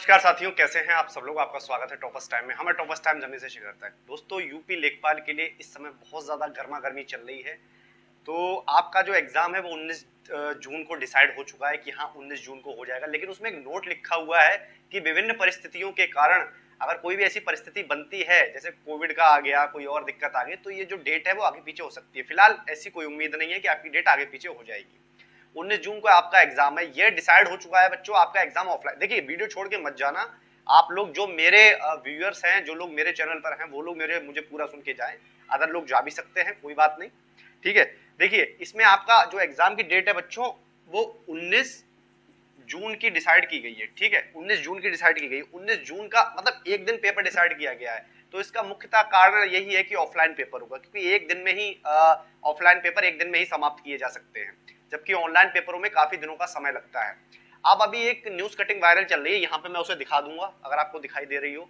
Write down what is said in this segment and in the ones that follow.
नमस्कार साथियों, कैसे हैं आप सब लोग। आपका स्वागत है टॉपर्स टाइम में। हमें टॉपर्स टाइम जमीन से शेयर करता है। दोस्तों, यूपी लेखपाल के लिए इस समय बहुत ज्यादा गर्मा गर्मी चल रही है। तो आपका जो एग्जाम है वो 19 जून को डिसाइड हो चुका है कि हाँ 19 जून को हो जाएगा, लेकिन उसमें एक नोट लिखा हुआ है कि विभिन्न परिस्थितियों के कारण अगर कोई भी ऐसी परिस्थिति बनती है, जैसे कोविड का आ गया, कोई और दिक्कत आ गई, तो ये जो डेट है वो आगे पीछे हो सकती है। फिलहाल ऐसी कोई उम्मीद नहीं है कि आपकी डेट आगे पीछे हो जाएगी। 19 जून को आपका एग्जाम है, ये डिसाइड हो चुका है बच्चों। आपका एग्जाम ऑफलाइन, देखिए वीडियो छोड़ के मत जाना। आप लोग जो मेरे व्यूअर्स हैं, जो लोग मेरे चैनल पर हैं, वो लोग मुझे पूरा सुन के जाएं। अदर लोग जा भी सकते हैं, कोई बात नहीं, ठीक है। देखिए इसमें आपका जो एग्जाम की डेट है बच्चों, वो 19 जून की डिसाइड की गई है, ठीक है। 19 जून की डिसाइड की गई। 19 जून का मतलब एक दिन पेपर डिसाइड किया गया है। तो इसका मुख्यतः कारण यही है कि ऑफलाइन पेपर होगा, क्योंकि एक दिन में ही ऑफलाइन पेपर एक दिन में ही समाप्त किए जा सकते हैं, जबकि ऑनलाइन पेपरों में काफी दिनों का समय लगता है। अब अभी एक न्यूज कटिंग वायरल चल रही है, यहाँ पे मैं उसे दिखा दूंगा अगर आपको दिखाई दे रही हो,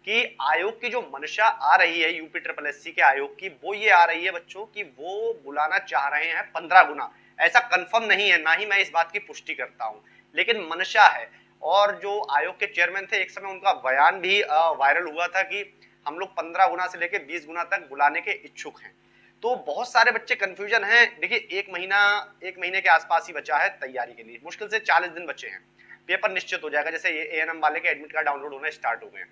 कि आयोग की जो मंशा आ रही है यूपी ट्रिपल एससी के आयोग की, वो ये आ रही है बच्चों कि वो बुलाना चाह रहे हैं 15 गुना। ऐसा कंफर्म नहीं है, ना ही मैं इस बात की पुष्टि करता हूं, लेकिन मंशा है। और जो आयोग के चेयरमैन थे, एक समय उनका बयान भी वायरल हुआ था कि हम लोग 15 गुना से लेकर 20 गुना तक बुलाने के इच्छुक हैं। तो बहुत सारे बच्चे कंफ्यूजन हैं। देखिए एक महीने के आसपास ही बचा है तैयारी के लिए, मुश्किल से 40 दिन बचे हैं, पेपर निश्चित हो जाएगा। जैसे ये एएनएम वाले के एडमिट कार्ड डाउनलोड होना स्टार्ट हो गए हैं।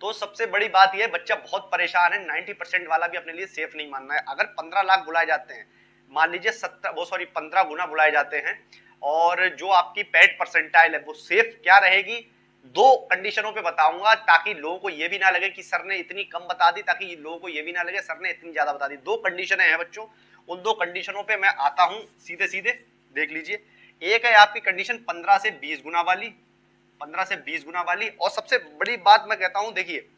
तो सबसे बड़ी बात यह, बच्चा बहुत परेशान है। 90% वाला भी अपने लिए सेफ नहीं मानना है। अगर 15 लाख बुलाए जाते हैं, मान लीजिए 15 गुना बुलाए जाते हैं, और जो आपकी पैट परसेंटाइल है वो सेफ क्या रहेगी, दो कंडीशनों पे बताऊंगा, ताकि लोगों को ये भी ना लगे कि सर ने इतनी कम बता दी, ताकि लोगों को ये भी ना लगे सर ने इतनी ज्यादा बता दी। दो कंडीशनें हैं बच्चों, उन दो कंडीशनों पे मैं आता हूं सीधे सीधे, देख लीजिए। एक है आपकी कंडीशन 15 से 20 गुना वाली, 15 से 20 गुना वाली। और सबसे बड़ी बात मैं कहता हूं, देखिए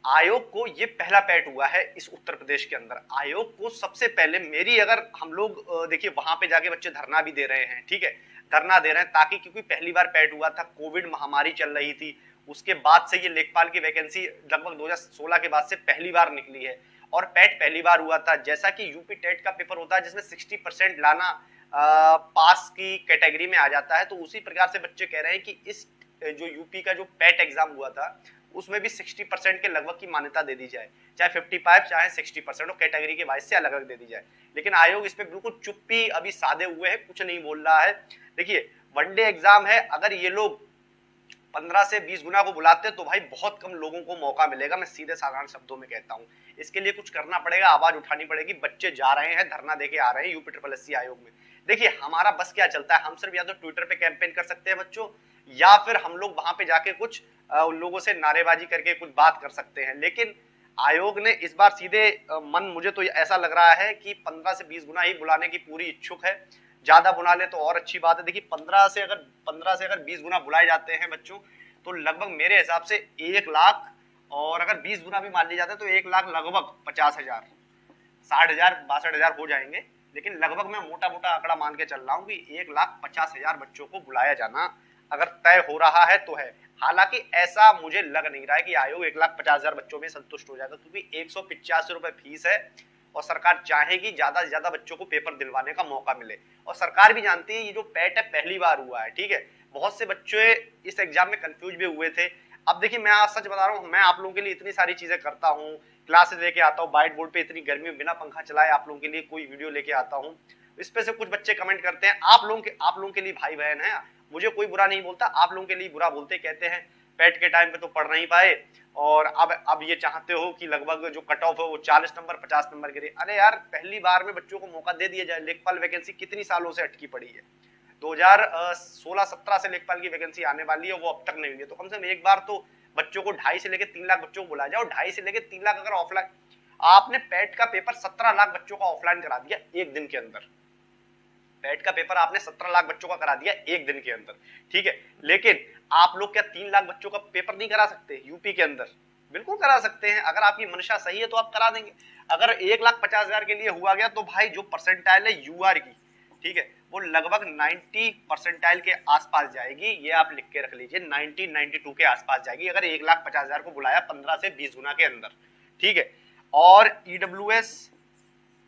आयोग को ये पहला पैट हुआ है इस उत्तर प्रदेश के अंदर। आयोग को सबसे पहले मेरी, अगर हम लोग देखिए वहां पे जाके बच्चे धरना भी दे रहे हैं, ठीक है, धरना दे रहे हैं, ताकि क्योंकि पहली बार पैट हुआ था, कोविड महामारी चल रही थी, उसके बाद से ये लेखपाल की वैकेंसी लगभग 2016 के बाद से पहली बार निकली है, और पैट पहली बार हुआ था। जैसा कि यूपी टेट का पेपर होता है जिसमें 60% लाना पास की कैटेगरी में आ जाता है, तो उसी प्रकार से बच्चे कह रहे हैं कि इस जो यूपी का जो पैट एग्जाम हुआ था उसमें भी 60% के लगभग की मान्यता दे दी जाए, चाहे 55 चाहे 60%, और कैटेगरी के वाइज से अलग अलग दे दी जाए। लेकिन आयोग इस पे बिल्कुल चुप्पी अभी साधे हुए हैं, कुछ नहीं बोल रहा है। देखिए वनडे एग्जाम है, अगर ये लोग 15 से 20 गुना को बुलाते तो भाई बहुत कम लोगों को मौका मिलेगा। मैं सीधे साधारण शब्दों में कहता हूं, इसके लिए कुछ करना पड़ेगा, आवाज उठानी पड़ेगी। बच्चे जा रहे हैं, धरना देके आ रहे हैं यूपी ट्रिपल एससी आयोग में। देखिए हमारा बस क्या चलता है, हम सिर्फ या तो ट्विटर पे कैंपेन कर सकते हैं बच्चों, या फिर हम लोग वहां पे जाके कुछ उन लोगों से नारेबाजी करके कुछ बात कर सकते हैं। लेकिन आयोग ने इस बार सीधे मन, मुझे तो ऐसा लग रहा है कि 15 से 20 गुना ही बुलाने की पूरी इच्छुक है। ज्यादा बुला ले तो और अच्छी बात है। देखिए 15 से अगर 20 गुना बुलाए जाते हैं बच्चों, तो लगभग मेरे हिसाब से 1 लाख, और अगर 20 गुना भी मान लिए जाते हैं तो 1 लाख लगभग 50,000, 60,000, 62,000 हो जाएंगे। लेकिन लगभग मैं मोटा मोटा आंकड़ा मान के चल रहा हूँ कि 1,50,000 बच्चों को बुलाया जाना अगर तय हो रहा है तो है। हालांकि ऐसा मुझे लग नहीं रहा है कि आयोग 1,50,000 बच्चों में संतुष्ट हो जाएगा, क्योंकि 185 रुपए फीस है, और सरकार चाहेगी ज्यादा से ज्यादा बच्चों को पेपर दिलवाने का मौका मिले। और सरकार भी जानती है ये जो पैट है पहली बार हुआ है, ठीक है। बहुत से बच्चे इस एग्जाम में कंफ्यूज भी हुए थे। अब देखिए मैं आज सच बता रहा हूँ, मैं आप लोगों के लिए इतनी सारी चीजें करता हूँ, क्लासेस लेके आता हूँ, व्हाइट बोर्ड पे इतनी गर्मी में बिना पंखा चलाए आप लोगों के लिए कोई वीडियो लेके आता हूँ। इस पे से कुछ बच्चे कमेंट करते हैं, आप लोगों के लिए भाई बहन है, मुझे कोई बुरा नहीं बोलता, आप लोगों के लिए बुरा बोलते, कहते हैं पैट के टाइम पे तो पढ़ नहीं पाए, और अब ये चाहते हो कि लगभग जो कट ऑफ है वो 40 नंबर 50 नंबर गिरे। अरे यार पहली बार में बच्चों को मौका दे दिया जाए। लेखपाल वैकेंसी कितनी सालों से अटकी पड़ी है, 2016-17 से लेखपाल की वैकेंसी आने वाली है, वो अब तक नहीं हुई है। तो कम से कम एक बार तो बच्चों को 2.5 से लेकर 3 लाख बच्चों को बुलाया जाओ। 2.5 से लेकर 3 लाख अगर ऑफलाइन, आपने पैट का पेपर 17 लाख बच्चों का ऑफलाइन करा दिया एक दिन के अंदर। पैट का पेपर आपने 17 लाख बच्चों का करा दिया एक दिन के अंदर, ठीक है। लेकिन आप लोग क्या 3 लाख बच्चों का पेपर नहीं करा सकते यूपी के अंदर? बिल्कुल करा सकते हैं, अगर आपकी मंशा सही है तो आप करा देंगे। अगर 1,50,000 के लिए हुआ गया तो भाई जो परसेंटाइल है यूआर की, ठीक है, वो लगभग 90 परसेंटाइल के आसपास जाएगी। ये आप लिख के रख लीजिए, 90-92 के आसपास जाएगी अगर 1,50,000 को बुलाया 15 से 20 गुना के अंदर, ठीक है। और ईडब्ल्यूएस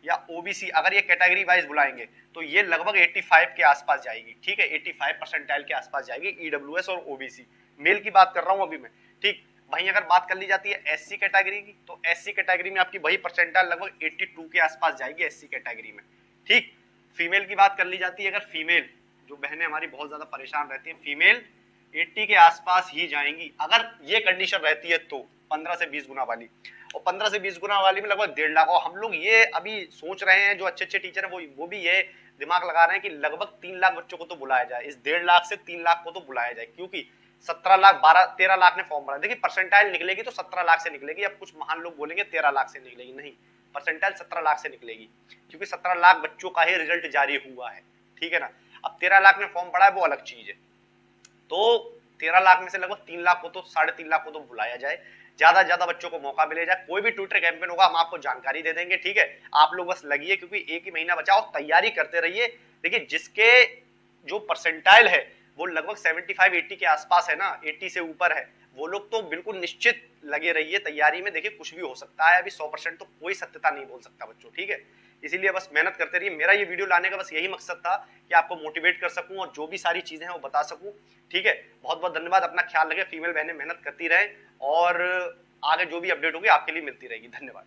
या ओबीसी अगर ये कैटेगरी वाइज बुलाएंगे तो ये लगभग 85 के आसपास जाएगी, ठीक है, 85 परसेंटाइल के आसपास जाएगी ईडब्ल्यूएस और ओबीसी। मेल की बात कर रहा हूं अभी मैं, ठीक। वहीं अगर बात कर ली जाती है एससी कैटेगरी की, तो एससी कैटेगरी में आपकी वही परसेंटाइल लगभग 82 के आसपास जाएगी एससी कैटेगरी में, ठीक। फीमेल की बात कर ली जाती है, अगर फीमेल जो बहनें हमारी बहुत ज्यादा परेशान रहती हैं, फीमेल 80 के आसपास ही जाएंगी अगर ये कंडीशन रहती है तो, 15 से 20 गुना वाली। और 15 से 20 गुना वाली में लगभग 1.5 लाख। और हम लोग ये अभी सोच रहे हैं, जो अच्छे अच्छे टीचर हैं वो भी ये दिमाग लगा रहे हैं कि लगभग 3 लाख बच्चों को तो बुलाया जाए, इस 1.5 लाख से 3 लाख को तो बुलाया जाए, क्योंकि 17 लाख 13 लाख ने फॉर्म भरा। देखिए परसेंटाइल निकलेगी तो 17 लाख से निकलेगी। अब कुछ महान लोग बोलेंगे 13 लाख से निकलेगी, नहीं, परसेंटाइल 17 लाख से निकलेगी, क्योंकि 17 लाख बच्चों का ही रिजल्ट जारी हुआ है, ठीक है ना। अब 13 लाख ने फॉर्म भरा है वो अलग चीज है। तो 13 लाख में से लगभग 3 लाख को तो 3.5 लाख को तो बुलाया जाए, ज्यादा से ज्यादा बच्चों को मौका मिले जाए। कोई भी ट्विटर कैंपेन होगा हम आपको जानकारी दे देंगे, ठीक है। आप लोग बस लगिए, क्योंकि एक ही महीना बचा और तैयारी करते रहिए। देखिए जिसके जो परसेंटाइल है वो लगभग 75-80 के आसपास है ना, 80 से ऊपर है, वो लोग तो बिल्कुल निश्चित लगे रहिए तैयारी में। देखिए कुछ भी हो सकता है, अभी 100% तो कोई सत्यता नहीं बोल सकता बच्चों, ठीक है। इसीलिए बस मेहनत करते रहिए। मेरा ये वीडियो लाने का बस यही मकसद था कि आपको मोटिवेट कर सकूं और जो भी सारी चीजें हैं वो बता सकूं, ठीक है। बहुत बहुत धन्यवाद, अपना ख्याल रखें, फीमेल बहनें मेहनत करती रहें और आगे जो भी अपडेट होगी आपके लिए मिलती रहेगी। धन्यवाद।